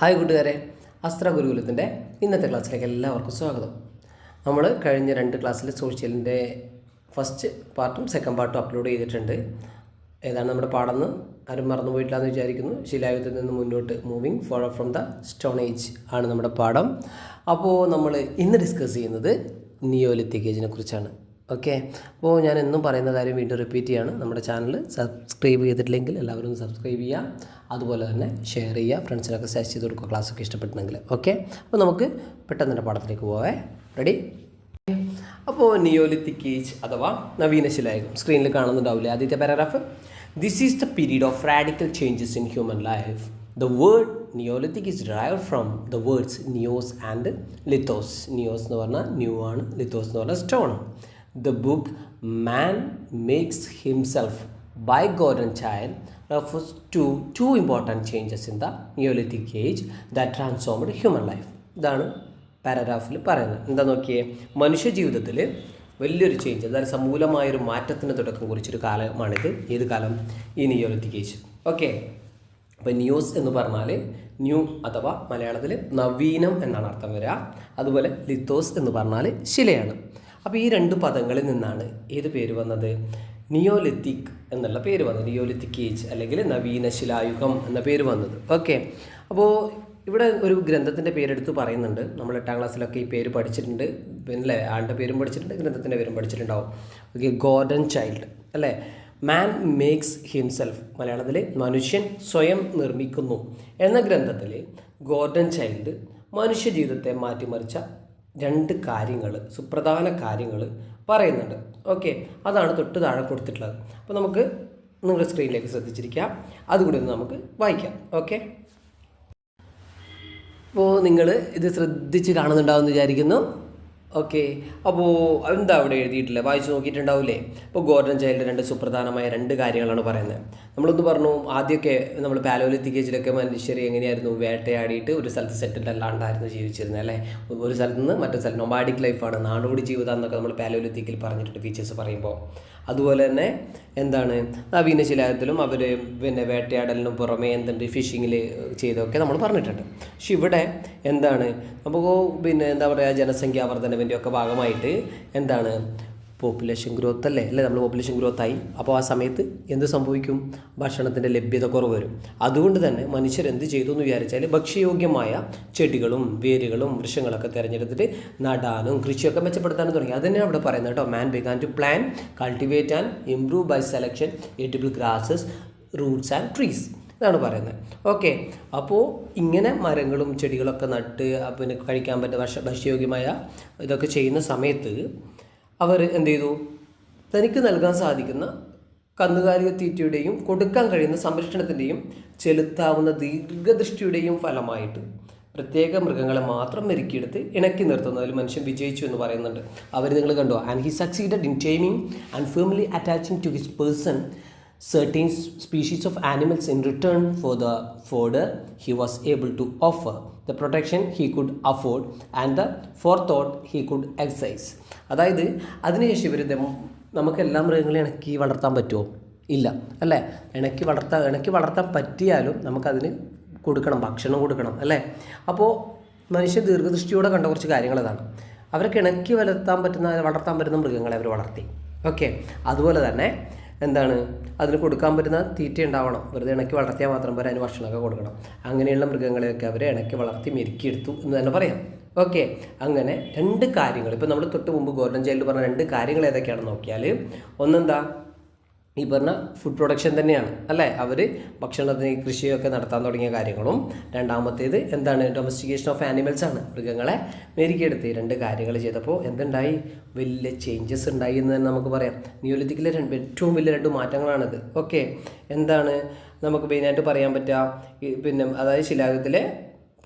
Hi കൂട്ടുകാരെ, അസ്ത്ര ഗുരുകുലത്തിൻ്റെ ഇന്നത്തെ ക്ലാസ്സിലേക്ക് എല്ലാവർക്കും സ്വാഗതം. നമ്മൾ കഴിഞ്ഞ 2 ക്ലാസ്സിൽ സോഷ്യലിൻ്റെ ഫസ്റ്റ് പാർട്ടും സെക്കൻഡ് പാർട്ടും അപ്ലോഡ് ചെയ്തിട്ടുണ്ട്. ഏതാണ് നമ്മുടെ പാഠമെന്ന് ആരും മറന്നു പോയിട്ടില്ലാന്ന് വിചാരിക്കുന്നു. ശിലായുഗത്തിൽ നിന്ന് മുന്നോട്ട് moving forward from the stone age ആണ് നമ്മുടെ പാഠം. അപ്പോൾ നമ്മൾ ഇന്ന് ഡിസ്കസ് ചെയ്യുന്നത് നിയോലിത്തിക് ഏജിനെ കുറിച്ചാണ്. ഓക്കെ, അപ്പോൾ ഞാൻ എന്നും പറയുന്ന കാര്യം വീണ്ടും റിപ്പീറ്റ് ചെയ്യാണ്. നമ്മുടെ ചാനൽ സബ്സ്ക്രൈബ് ചെയ്തിട്ടില്ലെങ്കിൽ എല്ലാവരും ഒന്ന് സബ്സ്ക്രൈബ് ചെയ്യുക, അതുപോലെ തന്നെ ഷെയർ ചെയ്യുക, ഫ്രണ്ട്സിനൊക്കെ സജസ്റ്റ് ചെയ്ത് കൊടുക്കുക ക്ലാസ്സൊക്കെ ഇഷ്ടപ്പെട്ടിട്ടുണ്ടെങ്കിൽ. ഓക്കെ, അപ്പോൾ നമുക്ക് പെട്ടെന്ന് തന്നെ പാഠത്തിലേക്ക് പോവേ. റെഡി? അപ്പോൾ നിയോലിത്തിക് ഏജ് അഥവാ നവീന ശിലായുഗം സ്ക്രീനിൽ കാണുന്നുണ്ടാവില്ലേ ആദ്യത്തെ paragraph. This is the period of radical changes in human life. The word Neolithic is derived from the words neos and lithos. Neos എന്ന് പറഞ്ഞാൽ ന്യൂ ആണ്, ലിത്തോസ് എന്ന് പറഞ്ഞാൽ stone. The book Man Makes Himself by Gordon Childe refers to two important changes in the Neolithic age that transformed human life. ഇതാണ് പാരഗ്രാഫിൽ പറയുന്നത്. എന്താ നോക്കിയേ, മനുഷ്യ ജീവിതത്തിൽ വലിയൊരു ചേഞ്ച്, അതായത് സമൂലമായൊരു മാറ്റത്തിന് തുടക്കം കുറിച്ചൊരു കാലമാണിത്. ഏത് കാലം? ഈ നിയോലിത്തിക് ഏജ്. ഓക്കെ, അപ്പോൾ നിയോസ് എന്ന് പറഞ്ഞാൽ ന്യൂ അഥവാ മലയാളത്തിൽ നവീനം എന്നാണ് അർത്ഥം വരിക. അതുപോലെ ലിത്തോസ് എന്ന് പറഞ്ഞാൽ ശിലയാണ്. അപ്പോൾ ഈ 2 പദങ്ങളിൽ നിന്നാണ് ഏത് പേര് വന്നത്? നിയോലിത്തിക് എന്നുള്ള പേര് വന്നത്. നിയോലിത്തിക് ഏജ് അല്ലെങ്കിൽ നവീന ശിലായുഗം എന്ന പേര് വന്നത്. ഓക്കെ, അപ്പോൾ ഇവിടെ ഒരു ഗ്രന്ഥത്തിൻ്റെ പേരെടുത്ത് പറയുന്നുണ്ട്. നമ്മൾ 8ാം ക്ലാസ്സിലൊക്കെ ഈ പേര് പഠിച്ചിട്ടുണ്ട്. പിന്നെ ആളുടെ പേരും പഠിച്ചിട്ടുണ്ട്, ഗ്രന്ഥത്തിൻ്റെ പേരും പഠിച്ചിട്ടുണ്ടാവും. ഓക്കെ, ഗോർഡൻ ചൈൽഡ് അല്ലേ. മാൻ മേക്സ് ഹിംസെൽഫ്, മലയാളത്തിൽ മനുഷ്യൻ സ്വയം നിർമ്മിക്കുന്നു എന്ന ഗ്രന്ഥത്തിൽ ഗോർഡൻ ചൈൽഡ് മനുഷ്യ ജീവിതത്തെ മാറ്റിമറിച്ച 2 കാര്യങ്ങൾ, സുപ്രധാന കാര്യങ്ങൾ പറയുന്നുണ്ട്. ഓക്കെ, അതാണ് തൊട്ട് താഴെ കൊടുത്തിട്ടുള്ളത്. അപ്പോൾ നമുക്ക് നിങ്ങൾ സ്ക്രീനിലേക്ക് ശ്രദ്ധിച്ചിരിക്കാം, അതുകൂടി ഒന്ന് നമുക്ക് വായിക്കാം. ഓക്കെ, അപ്പോൾ നിങ്ങൾ ഇത് ശ്രദ്ധിച്ച് കാണുന്നുണ്ടാവുമെന്ന് വിചാരിക്കുന്നു. ഓക്കെ, അപ്പോൾ എന്താ അവിടെ എഴുതിയിട്ടില്ല, വായിച്ച് നോക്കിയിട്ടുണ്ടാവില്ലേ? അപ്പോൾ ഗോർഡൻ ചൈൽഡ് 2 സുപ്രധാനമായ 2 കാര്യങ്ങളാണ് പറയുന്നത്. നമ്മളൊന്ന് പറഞ്ഞു, ആദ്യമൊക്കെ നമ്മൾ പാലോലിത്തിക് ഏജിലൊക്കെ മനുഷ്യർ എങ്ങനെയായിരുന്നു, വേട്ടയാടിയിട്ട് ഒരു സ്ഥലത്ത് സെറ്റിൽഡ് അല്ലാണ്ടായിരുന്നു ജീവിച്ചിരുന്നത് അല്ലേ. ഒരു സ്ഥലത്ത് നിന്ന് മറ്റൊരു സ്ഥലം, നൊമാഡിക് ലൈഫാണ്, നാടോടി ജീവിതം എന്നൊക്കെ നമ്മൾ പാലോലിത്തിക്കിൽ പറഞ്ഞിട്ടുണ്ട് ഫീച്ചേഴ്സ് പറയുമ്പോൾ. അതുപോലെ തന്നെ എന്താണ്, നവീന ശിലായുഗത്തിലും അവർ പിന്നെ വേട്ടയാടലിനും പുറമേ എന്തുണ്ട്, ഫിഷിങ്ങിൽ ചെയ്തൊക്കെ നമ്മൾ പറഞ്ഞിട്ടുണ്ട്. പക്ഷെ ഇവിടെ എന്താണ്, നമുക്ക് പിന്നെ എന്താ പറയുക, ജനസംഖ്യാ വർധനവിൻ്റെ ഒക്കെ ഭാഗമായിട്ട് എന്താണ്, പോപ്പുലേഷൻ ഗ്രോത്ത് അല്ലേ. നമ്മൾ പോപ്പുലേഷൻ ഗ്രോത്തായി. അപ്പോൾ ആ സമയത്ത് എന്ത് സംഭവിക്കും? ഭക്ഷണത്തിൻ്റെ ലഭ്യത കുറവ് വരും. അതുകൊണ്ട് തന്നെ മനുഷ്യർ എന്ത് ചെയ്തു എന്ന് വിചാരിച്ചാൽ ഭക്ഷ്യയോഗ്യമായ ചെടികളും വേരുകളും വൃക്ഷങ്ങളൊക്കെ തിരഞ്ഞെടുത്തിട്ട് നടാനും കൃഷിയൊക്കെ മെച്ചപ്പെടുത്താനും തുടങ്ങി. അത് തന്നെയാണ് അവിടെ പറയുന്നത് കേട്ടോ. Man began to plan, cultivate and improve by selection edible grasses, roots and trees. ഇതാണ് പറയുന്നത്. ഓക്കെ, അപ്പോൾ ഇങ്ങനെ മരങ്ങളും ചെടികളൊക്കെ നട്ട് പിന്നെ കഴിക്കാൻ പറ്റുന്ന ഭക്ഷ്യയോഗ്യമായ ഇതൊക്കെ ചെയ്യുന്ന സമയത്ത് അവർ എന്ത് ചെയ്തു? തനിക്ക് നൽകാൻ സാധിക്കുന്ന കന്നുകാലിക തീറ്റയുടെയും കൊടുക്കാൻ കഴിയുന്ന സംരക്ഷണത്തിൻ്റെയും ചെലുത്താവുന്ന ദീർഘദൃഷ്ടിയുടെയും ഫലമായിട്ട് പ്രത്യേക മൃഗങ്ങളെ മാത്രം മെരുക്കിയെടുത്ത് ഇണക്കി നിർത്തുന്നതിൽ മനുഷ്യൻ വിജയിച്ചു എന്ന് പറയുന്നുണ്ട്. അവർ നിങ്ങൾ കണ്ടോ, and he succeeded in timing and firmly attaching to his person certain species of animals in return for the fodder he was able to offer, the protection he could afford and the forethought he could exercise. അതായത് അതിനുശേഷം ഇവർ നമുക്ക് എല്ലാ മൃഗങ്ങളെയും ഇണക്കി വളർത്താൻ പറ്റുമോ? ഇല്ല അല്ലേ. ഇണക്കി വളർത്താൻ പറ്റിയാലും നമുക്കതിന് കൊടുക്കണം, ഭക്ഷണം കൊടുക്കണം അല്ലേ. അപ്പോൾ മനുഷ്യൻ ദീർഘദൃഷ്ടിയോടെ കണ്ട കുറച്ച് കാര്യങ്ങൾ അതാണ്. അവർക്ക് ഇണക്കി വളർത്താൻ പറ്റുന്ന മൃഗങ്ങളെ അവർ വളർത്തി. ഓക്കെ, അതുപോലെ തന്നെ എന്താണ്, അതിന് കൊടുക്കാൻ പറ്റുന്ന തീറ്റ ഉണ്ടാവണം. വെറുതെ ഇണക്കി വളർത്തിയാൽ മാത്രം പോരാ, അതിന് ഭക്ഷണമൊക്കെ കൊടുക്കണം. അങ്ങനെയുള്ള മൃഗങ്ങളെയൊക്കെ അവരെ ഇണക്കി വളർത്തി മെരുക്കിയെടുത്തു എന്ന് തന്നെ പറയാം. ഓക്കെ, അങ്ങനെ 2 കാര്യങ്ങൾ ഇപ്പോൾ നമ്മൾ തൊട്ട് മുമ്പ് ഗോർഡൻ ചൈൽഡ് പറഞ്ഞ 2 കാര്യങ്ങൾ ഏതൊക്കെയാണെന്ന് നോക്കിയാൽ, ഒന്നെന്താ, ഈ പറഞ്ഞ ഫുഡ് പ്രൊഡക്ഷൻ തന്നെയാണ് അല്ലേ. അവർ ഭക്ഷണത്തിന് കൃഷിയൊക്കെ നടത്താൻ തുടങ്ങിയ കാര്യങ്ങളും. രണ്ടാമത്തേത് എന്താണ്, ഡൊമസ്റ്റിക്കേഷൻ ഓഫ് ആനിമൽസ് ആണ്. മൃഗങ്ങളെ മെരുക്കിയെടുത്ത് 2 കാര്യങ്ങൾ ചെയ്തപ്പോൾ എന്തുണ്ടായി? വലിയ ചേഞ്ചസ് ഉണ്ടായി എന്ന് തന്നെ നമുക്ക് പറയാം. നിയോലിത്തിക്കിലെ ഏറ്റവും വലിയ 2 മാറ്റങ്ങളാണിത്. ഓക്കെ, എന്താണ് നമുക്ക് മെയിനായിട്ട് പറയാൻ പറ്റുക? പിന്നെ അതായത് ശിലായുഗത്തിലെ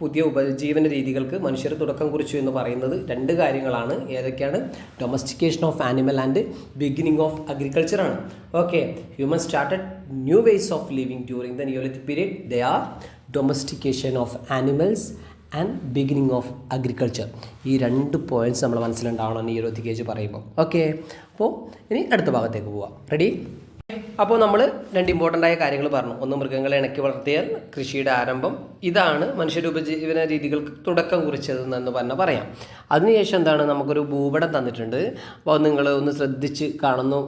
പുതിയ ഉപജീവന രീതികൾക്ക് മനുഷ്യർ തുടക്കം കുറിച്ചു എന്ന് പറയുന്നത് 2 കാര്യങ്ങളാണ്. ഏതൊക്കെയാണ്? Domestication of animal and beginning of agriculture ആണ്. Okay, human started new ways of living during the neolithic period. They are domestication of animals and beginning of agriculture. ഈ 2 പോയിൻറ്റ്സ് നമ്മൾ മനസ്സിലുണ്ടാവണം നിയോലിത്തിക് ഏജ് പറയുമ്പോൾ. ഓക്കെ, അപ്പോൾ ഇനി അടുത്ത ഭാഗത്തേക്ക് പോവാം. റെഡി? അപ്പോൾ നമ്മൾ 2 ഇമ്പോർട്ടൻ്റ് ആയ കാര്യങ്ങൾ പറഞ്ഞു. ഒന്ന്, മൃഗങ്ങളെ ഇണക്കി വളർത്തിയാൽ കൃഷിയുടെ ആരംഭം ഇതാണ് മനുഷ്യരുടെ ഉപജീവന രീതികൾക്ക് തുടക്കം കുറിച്ചതെന്ന് പറഞ്ഞാൽ പറയാം. അതിനുശേഷം എന്താണ്, നമുക്കൊരു ഭൂപടം തന്നിട്ടുണ്ട്. അപ്പോൾ നിങ്ങൾ ഒന്ന് ശ്രദ്ധിച്ച് കാണുന്നു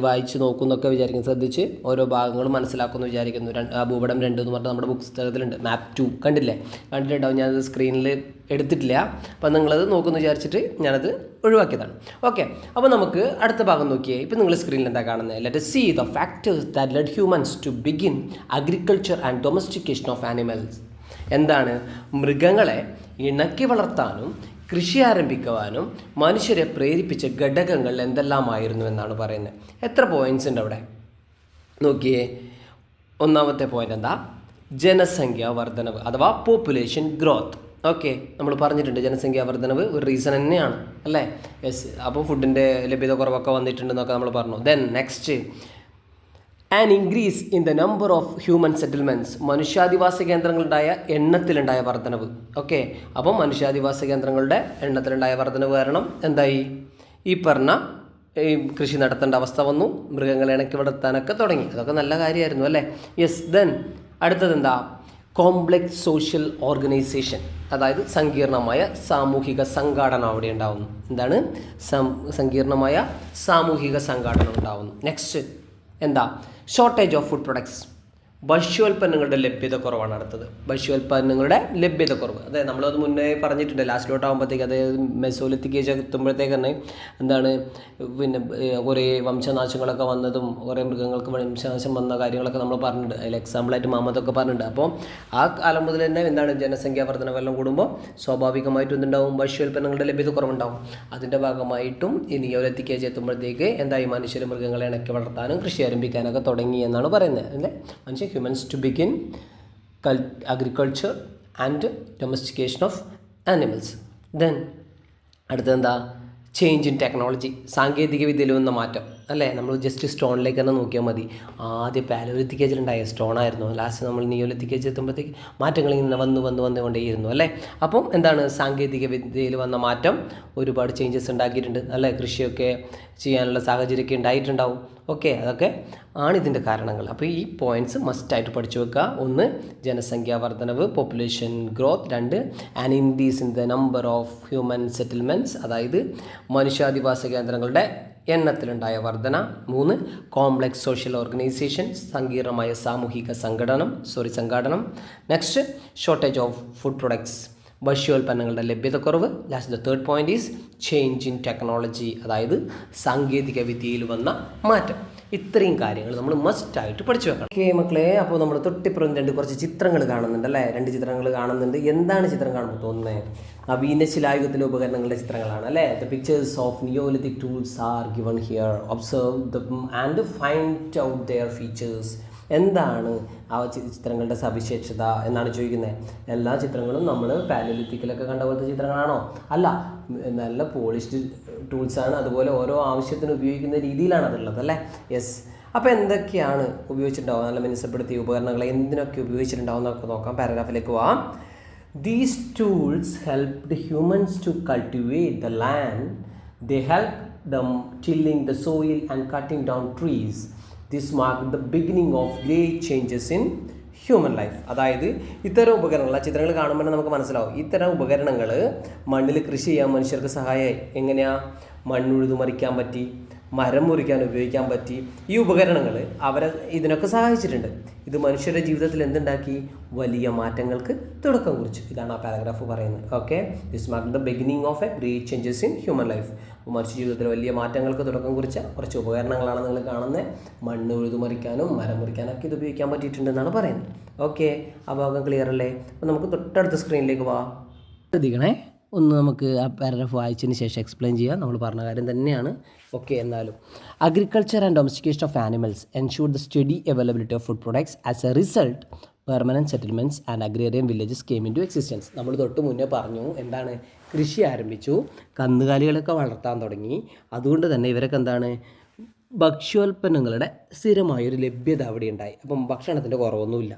വായിച്ച് നോക്കുന്നൊക്കെ വിചാരിക്കുന്നു, ശ്രദ്ധിച്ച് ഓരോ ഭാഗങ്ങളും മനസ്സിലാക്കുന്നു വിചാരിക്കുന്നു. ഭൂപടം 2 എന്ന് പറഞ്ഞാൽ നമ്മുടെ പുസ്തകത്തിലുണ്ട്. മാപ്പ് 2 കണ്ടിട്ടുണ്ടാവും. ഞാനത് സ്ക്രീനിൽ എടുത്തിട്ടില്ല. അപ്പം നിങ്ങളത് നോക്കുന്നു വിചാരിച്ചിട്ട് ഞാനത് ഒഴിവാക്കിയതാണ്. ഓക്കെ, അപ്പോൾ നമുക്ക് അടുത്ത ഭാഗം നോക്കിയേ. ഇപ്പം നിങ്ങൾ സ്ക്രീനിൽ എന്താ കാണുന്നത്? Let see the factors that led humans to begin agriculture and domestication of animals. എന്താണ്, മൃഗങ്ങളെ ഇണക്കി വളർത്താനും കൃഷി ആരംഭിക്കുവാനും മനുഷ്യരെ പ്രേരിപ്പിച്ച ഘടകങ്ങൾ എന്തെല്ലാമായിരുന്നു എന്നാണ് പറയുന്നത്. എത്ര പോയിൻറ്റ്സ് ഉണ്ട് അവിടെ നോക്കിയേ. ഒന്നാമത്തെ പോയിൻ്റ് എന്താ? ജനസംഖ്യാ വർധനവ് അഥവാ പോപ്പുലേഷൻ ഗ്രോത്ത്. ഓക്കെ, നമ്മൾ പറഞ്ഞിട്ടുണ്ട് ജനസംഖ്യാ വർധനവ് ഒരു റീസൺ തന്നെയാണ് അല്ലേ? യെസ്. അപ്പോൾ ഫുഡിൻ്റെ ലഭ്യത കുറവൊക്കെ വന്നിട്ടുണ്ടെന്നൊക്കെ നമ്മൾ പറഞ്ഞു. Then next, an increase in the number of human settlements. മനുഷ്യാധിവാസ കേന്ദ്രങ്ങളുണ്ടായ എണ്ണത്തിലുണ്ടായ വർധനവ്. ഓക്കെ, അപ്പം മനുഷ്യാധിവാസ കേന്ദ്രങ്ങളുടെ എണ്ണത്തിലുണ്ടായ വർധനവ് കാരണം എന്തായി? ഈ പറഞ്ഞ കൃഷി നടത്തേണ്ട അവസ്ഥ വന്നു, മൃഗങ്ങളെ ഇണക്കി വളർത്താനൊക്കെ തുടങ്ങി. അതൊക്കെ നല്ല കാര്യമായിരുന്നു അല്ലേ? യെസ്. ദെൻ അടുത്തത് എന്താ? കോംപ്ലക്സ് സോഷ്യൽ ഓർഗനൈസേഷൻ, അതായത് സങ്കീർണമായ സാമൂഹിക സംഘടന അവിടെ ഉണ്ടാവുന്നു. എന്താണ്? സങ്കീർണമായ സാമൂഹിക സംഘടന ഉണ്ടാവുന്നു. നെക്സ്റ്റ് എന്താ? Shortage of food products. ഭക്ഷ്യോൽപ്പന്നങ്ങളുടെ ലഭ്യത കുറവാണ് അടുത്തത്. ഭക്ഷ്യോൽപ്പന്നങ്ങളുടെ ലഭ്യത കുറവ്, അതെ നമ്മളത് മുന്നേ പറഞ്ഞിട്ടുണ്ട്. ലാസ്റ്റിലോട്ടാകുമ്പോഴത്തേക്ക്, അതായത് മെസോലിത്തിക് ഏജ് എത്തുമ്പോഴത്തേക്ക് തന്നെ എന്താണ്, പിന്നെ കുറേ വംശനാശങ്ങളൊക്കെ വന്നതും കുറേ മൃഗങ്ങൾക്ക് വംശനാശം വന്ന കാര്യങ്ങളൊക്കെ നമ്മൾ പറഞ്ഞിട്ടുണ്ട്. അതിൽ എക്സാമ്പിളായിട്ട് മുഹമ്മദൊക്കെ പറഞ്ഞിട്ടുണ്ട്. അപ്പോൾ ആ കാലം മുതൽ തന്നെ എന്താണ്, ജനസംഖ്യാ വർധനവെല്ലാം കൂടുമ്പോൾ സ്വാഭാവികമായിട്ടും എന്തുണ്ടാവും? ഭക്ഷ്യോൽപ്പന്നങ്ങളുടെ ലഭ്യത കുറവുണ്ടാവും. അതിൻ്റെ ഭാഗമായിട്ടും ഈ നിയോലിത്തിക് ഏജ് എത്തുമ്പോഴത്തേക്ക് എന്തായി? മനുഷ്യർ മൃഗങ്ങളെ ഇണക്കി വളർത്താനും കൃഷി ആരംഭിക്കാനൊക്കെ തുടങ്ങി എന്നാണ് പറയുന്നത് അല്ലേ? മനുഷ്യ humans to begin agriculture and domestication of animals. Then അടുത്തെന്താ? Change in technology. സാങ്കേതിക വിദ്യയിൽ വന്ന മാറ്റം അല്ലേ? നമ്മൾ ജസ്റ്റ് സ്റ്റോണിലേക്ക് തന്നെ നോക്കിയാൽ മതി. ആദ്യം പാലോലിത്തിക് ഏജിലുണ്ടായ സ്റ്റോണായിരുന്നു. ലാസ്റ്റ് നമ്മൾ നിയോലിത്തിക് ഏജ് എത്തുമ്പോഴത്തേക്ക് മാറ്റങ്ങൾ ഇങ്ങനെ വന്നുകൊണ്ടേയിരുന്നു അല്ലേ? അപ്പം എന്താണ്, സാങ്കേതിക വിദ്യയിൽ വന്ന മാറ്റം ഒരുപാട് ചേഞ്ചസ് ഉണ്ടാക്കിയിട്ടുണ്ട് അല്ലേ? കൃഷിയൊക്കെ ചെയ്യാനുള്ള സാഹചര്യമൊക്കെ ഉണ്ടായിട്ടുണ്ടാവും. ഓക്കെ, അതൊക്കെ ആണ് ഇതിൻ്റെ കാരണങ്ങൾ. അപ്പോൾ ഈ പോയിൻറ്റ്സ് മസ്റ്റായിട്ട് പഠിച്ചു വെക്കുക. 1, ജനസംഖ്യാ വർധനവ്, population growth. 2, an increase in the number of human settlements, അതായത് മനുഷ്യാധിവാസ കേന്ദ്രങ്ങളുടെ എണ്ണത്തിലുണ്ടായ വർധന. 3, കോംപ്ലക്സ് സോഷ്യൽ ഓർഗനൈസേഷൻ, സങ്കീർണമായ സാമൂഹിക സംഘടനം. Next, shortage of food products, ഭക്ഷ്യോൽപ്പന്നങ്ങളുടെ ലഭ്യത കുറവ്. Last the third point is change in technology, അതായത് സാങ്കേതിക വിദ്യയിൽ വന്ന മാറ്റം. ഇത്രയും കാര്യങ്ങൾ നമ്മൾ മസ്റ്റായിട്ട് പഠിച്ചു വെക്കണം. ഓക്കെ മക്കളെ, അപ്പോൾ നമ്മൾ തൊട്ടിപ്പുറം കുറച്ച് ചിത്രങ്ങൾ കാണുന്നുണ്ട് അല്ലേ? 2 ചിത്രങ്ങൾ കാണുന്നുണ്ട്. എന്താണ് ചിത്രം കാണുമ്പോൾ തോന്നുന്നത്? നവീന ശിലായുഗത്തിലെ ഉപകരണങ്ങളുടെ ചിത്രങ്ങളാണ് അല്ലേ? The pictures of Neolithic tools are given here. Observe them and find out their features. എന്താണ് ആ ചിത്രങ്ങളുടെ സവിശേഷത എന്നാണ് ചോദിക്കുന്നത്. എല്ലാ ചിത്രങ്ങളും നമ്മൾ പാലോലിത്തിക്കിലൊക്കെ കണ്ട പോലത്തെ ചിത്രങ്ങളാണോ? അല്ല, നല്ല പോളിഷ്ഡ് ടൂൾസാണ്. അതുപോലെ ഓരോ ആവശ്യത്തിന് ഉപയോഗിക്കുന്ന രീതിയിലാണ് അതുള്ളത് അല്ലേ? യെസ്. അപ്പോൾ എന്തൊക്കെയാണ് ഉപയോഗിച്ചിട്ടുണ്ടാവുക? നല്ല മിനുസപ്പെടുത്തിയ ഉപകരണങ്ങൾ എന്തിനൊക്കെ ഉപയോഗിച്ചിട്ടുണ്ടാവും എന്നൊക്കെ നോക്കാം. പാരഗ്രാഫിലേക്ക് പോവാം. These tools helped humans to cultivate the land. They helped them tilling the soil and cutting down trees. This marked the beginning of great changes in human life. അതായത് ഇത്തരം ഉപകരണങ്ങൾ, ആ ചിത്രങ്ങൾ കാണുമ്പോൾ നമുക്ക് മനസ്സിലാവും. ഇത്തരം ഉപകരണങ്ങൾ മണ്ണിൽ കൃഷി ചെയ്യാൻ മനുഷ്യർക്ക് സഹായമായി. എങ്ങനെയാണ്? മണ്ണുഴുതുമറിക്കാൻ പറ്റി, മരം മുറിക്കാൻ ഉപയോഗിക്കാൻ പറ്റി. ഈ ഉപകരണങ്ങൾ അവരെ ഇതിനൊക്കെ സഹായിച്ചിട്ടുണ്ട്. ഇത് മനുഷ്യരുടെ ജീവിതത്തിൽ എന്തുണ്ടാക്കി? വലിയ മാറ്റങ്ങൾക്ക് തുടക്കം കുറിച്ചു. ഇതാണ് ആ പാരഗ്രാഫ് പറയുന്നത്. Okay, this mark the beginning of A great changes in human life. മനുഷ്യ ജീവിതത്തിൽ വലിയ മാറ്റങ്ങൾക്ക് തുടക്കം കുറിച്ച കുറച്ച് ഉപകരണങ്ങളാണ് നിങ്ങൾ കാണുന്നത്. മണ്ണ് ഉഴുതുമറിക്കാനും മരം മുറിക്കാനൊക്കെ ഇത് ഉപയോഗിക്കാൻ പറ്റിയിട്ടുണ്ടെന്നാണ് പറയുന്നത്. ഓക്കെ, ആ ഭാഗം ക്ലിയർ അല്ലേ? അപ്പോൾ നമുക്ക് തൊട്ടടുത്ത സ്ക്രീനിലേക്ക് പോവാം. ശ്രദ്ധിക്കണേ, ഒന്ന് നമുക്ക് ആ പാരഗ്രാഫ് വായിച്ചതിന് ശേഷം എക്സ്പ്ലെയിൻ ചെയ്യാം. നമ്മൾ പറഞ്ഞ കാര്യം തന്നെയാണ്. ഓക്കെ, എന്നാലും agriculture and domestication of animals ensure the steady availability of food products. As a result permanent settlements and agrarian villages came into existence. നമ്മൾ തൊട്ട് മുന്നേ പറഞ്ഞു എന്താണ്? കൃഷി ആരംഭിച്ചു, കന്നുകാലികളൊക്കെ വളർത്താൻ തുടങ്ങി. അതുകൊണ്ട് തന്നെ ഇവരൊക്കെ എന്താണ്? ഭക്ഷ്യോൽപ്പന്നങ്ങളുടെ സ്ഥിരമായൊരു ലഭ്യത അവിടെ ഉണ്ടായി. അപ്പം ഭക്ഷണത്തിൻ്റെ കുറവൊന്നുമില്ല.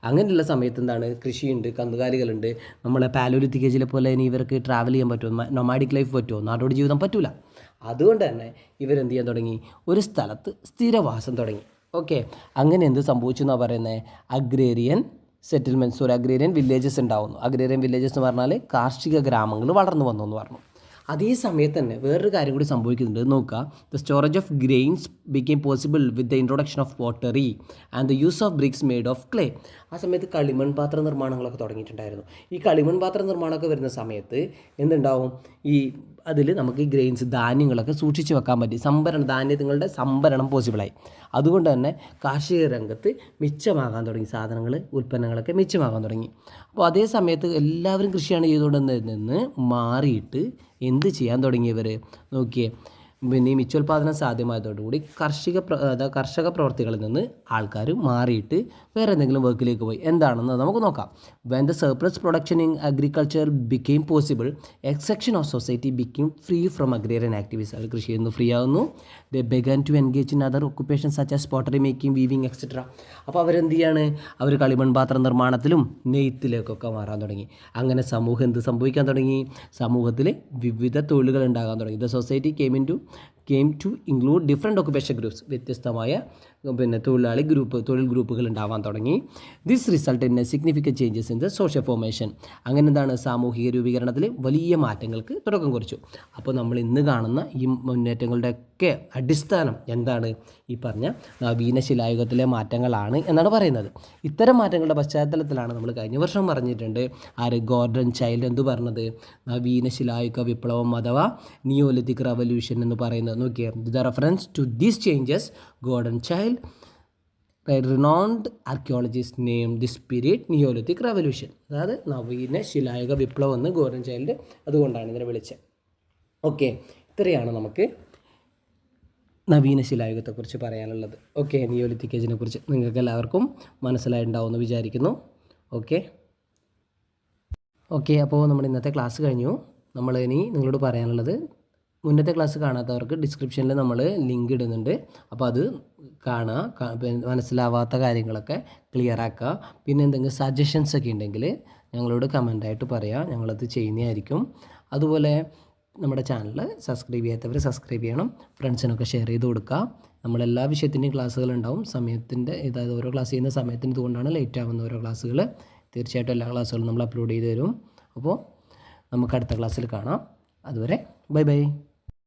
അങ്ങനെയുള്ള സമയത്ത് എന്താണ്? കൃഷിയുണ്ട്, കന്നുകാലികളുണ്ട്. നമ്മളെ പാലോലിത്തിക് ഏജിലെ പോലെ ഇനി ഇവർക്ക് ട്രാവൽ ചെയ്യാൻ പറ്റുമോ? നൊമാഡിക് ലൈഫ് പറ്റുമോ? നാടോടി ജീവിതം പറ്റില്ല. അതുകൊണ്ട് തന്നെ ഇവരെന്ത് ചെയ്യാൻ തുടങ്ങി? ഒരു സ്ഥലത്ത് സ്ഥിരവാസം തുടങ്ങി. ഓക്കെ, അങ്ങനെ എന്ത് സംഭവിച്ചു എന്നാണ് പറയുന്നത്? അഗ്രേറിയൻ സെറ്റിൽമെൻറ്റ്സ് ഒരു അഗ്രേറിയൻ വില്ലേജസ് ഉണ്ടാവുന്നു. അഗ്രേറിയൻ വില്ലേജസ് എന്ന് പറഞ്ഞാൽ കാർഷിക ഗ്രാമങ്ങൾ വളർന്നു വന്നു എന്ന് പറഞ്ഞു. അതേ സമയത്ത് തന്നെ വേറൊരു കാര്യം കൂടി സംഭവിക്കുന്നുണ്ട്. നോക്കുക, the storage of grains became possible with the introduction of pottery and the use of BRICS made of clay. ആ സമയത്ത് കളിമൺ പാത്ര നിർമ്മാണങ്ങളൊക്കെ തുടങ്ങിയിട്ടുണ്ടായിരുന്നു. ഈ കളിമൺ പാത്ര നിർമ്മാണമൊക്കെ വരുന്ന സമയത്ത് എന്തുണ്ടാവും, ഈ അതിൽ നമുക്ക് ഈ ഗ്രെയിൻസ് ധാന്യങ്ങളൊക്കെ സൂക്ഷിച്ച് വെക്കാൻ പറ്റി. ധാന്യങ്ങളുടെ സംഭരണം പോസിബിളായി. അതുകൊണ്ട് തന്നെ കാർഷിക രംഗത്ത് മിച്ചമാകാൻ തുടങ്ങി, സാധനങ്ങൾ ഉൽപ്പന്നങ്ങളൊക്കെ മിച്ചമാകാൻ തുടങ്ങി. അപ്പോൾ അതേ സമയത്ത് എല്ലാവരും കൃഷിയാണ് ചെയ്തുകൊണ്ടിരുന്നതെന്ന് മാറിയിട്ട് എന്ത് ചെയ്യാൻ തുടങ്ങിയവർ നോക്കിയേ, പിന്നെ ഈ മിച്ചോൽപാദനം സാധ്യമായതോടുകൂടി കർഷക പ്രവർത്തികളിൽ നിന്ന് ആൾക്കാർ മാറിയിട്ട് വേറെ എന്തെങ്കിലും വർക്കിലേക്ക് പോയി. എന്താണെന്ന് നമുക്ക് നോക്കാം. When the surplus production in agriculture became possible, a section of society became free from agrarian activities. അത് കൃഷിയിൽ നിന്ന് ഫ്രീ ആകുന്നു. The began to engage in other occupation such as pottery making, weaving etcetera. അപ്പോൾ അവരെന്ത് ചെയ്യാണ്, അവർ കളിമൺപാത്ര നിർമ്മാണത്തിലും നെയ്ത്തിലേക്കൊക്കെ മാറാൻ തുടങ്ങി. അങ്ങനെ സമൂഹം എന്ത് സംഭവിക്കാൻ തുടങ്ങി, സമൂഹത്തിൽ വിവിധ തൊഴിലുകൾ ഉണ്ടാകാൻ തുടങ്ങി. The society came to include different occupation groups. വ്യത്യസ്തമായ തൊഴിൽ ഗ്രൂപ്പുകൾ ഉണ്ടാവാൻ തുടങ്ങി. This result in A significant changes in the social formation. അങ്ങനെ എന്താണ്, സാമൂഹിക രൂപീകരണത്തിൽ വലിയ മാറ്റങ്ങൾക്ക് തുടക്കം കുറിച്ചു. അപ്പോൾ നമ്മൾ ഇന്ന് കാണുന്ന ഈ മുന്നേറ്റങ്ങളുടെയൊക്കെ അടിസ്ഥാനം എന്താണ്, ഈ പറഞ്ഞ നവീന ശിലായുഗത്തിലെ മാറ്റങ്ങളാണ് എന്നാണ് പറയുന്നത്. ഇത്തരം മാറ്റങ്ങളുടെ പശ്ചാത്തലത്തിലാണ് നമ്മൾ കഴിഞ്ഞ വർഷം പറഞ്ഞിട്ടുണ്ട് ഗോർഡൻ ചൈൽഡ് എന്ത് പറഞ്ഞത്, നവീന ശിലായുഗ വിപ്ലവം അഥവാ നിയോലിത്തിക് റവല്യൂഷൻ എന്ന് പറയുന്നത്. നോക്കിയാൽ the reference to these changes Gordon Childe renowned archaeologist named this period Neolithic Revolution. അതായത് നവീന ശിലായുഗ വിപ്ലവം എന്ന് ഗോർഡൻ ചൈൽഡ് അതുകൊണ്ടാണ് ഇതിനെ വിളിച്ചത്. ഓക്കെ, ഇത്രയാണ് നമുക്ക് നവീന ശിലായുഗത്തെക്കുറിച്ച് പറയാനുള്ളത്. ഓക്കെ, നിയോലിത്തിക് ഏജിനെ കുറിച്ച് നിങ്ങൾക്ക് എല്ലാവർക്കും മനസ്സിലായിട്ടുണ്ടാവുമെന്ന് വിചാരിക്കുന്നു. ഓക്കെ, അപ്പോൾ നമ്മുടെ ഇന്നത്തെ ക്ലാസ് കഴിഞ്ഞു. നമ്മൾ ഇനി നിങ്ങളോട് പറയാനുള്ളത്, മുന്നത്തെ ക്ലാസ് കാണാത്തവർക്ക് ഡിസ്ക്രിപ്ഷനിൽ നമ്മൾ ലിങ്ക് ഇടുന്നുണ്ട്. അപ്പോൾ അത് കാണുക, മനസ്സിലാവാത്ത കാര്യങ്ങളൊക്കെ ക്ലിയർ ആക്കുക. പിന്നെ എന്തെങ്കിലും സജഷൻസ് ഒക്കെ ഉണ്ടെങ്കിൽ ഞങ്ങളോട് കമൻ്റായിട്ട് പറയാം, ഞങ്ങളത് ചെയ്യുന്നതായിരിക്കും. അതുപോലെ നമ്മുടെ ചാനൽ സബ്സ്ക്രൈബ് ചെയ്യാത്തവർ സബ്സ്ക്രൈബ് ചെയ്യണം, ഫ്രണ്ട്സിനൊക്കെ ഷെയർ ചെയ്ത് കൊടുക്കുക. നമ്മളെല്ലാ വിഷയത്തിൻ്റെയും ക്ലാസ്സുകളുണ്ടാവും. അതായത് ഓരോ ക്ലാസ് ചെയ്യുന്ന സമയത്തിന് ഇതുകൊണ്ടാണ് ലേറ്റ് ആവുന്ന ഓരോ ക്ലാസ്സുകൾ. തീർച്ചയായിട്ടും എല്ലാ ക്ലാസ്സുകളും നമ്മൾ അപ്ലോഡ് ചെയ്ത് തരും. അപ്പോൾ നമുക്ക് അടുത്ത ക്ലാസ്സിൽ കാണാം. അതുവരെ ബൈ.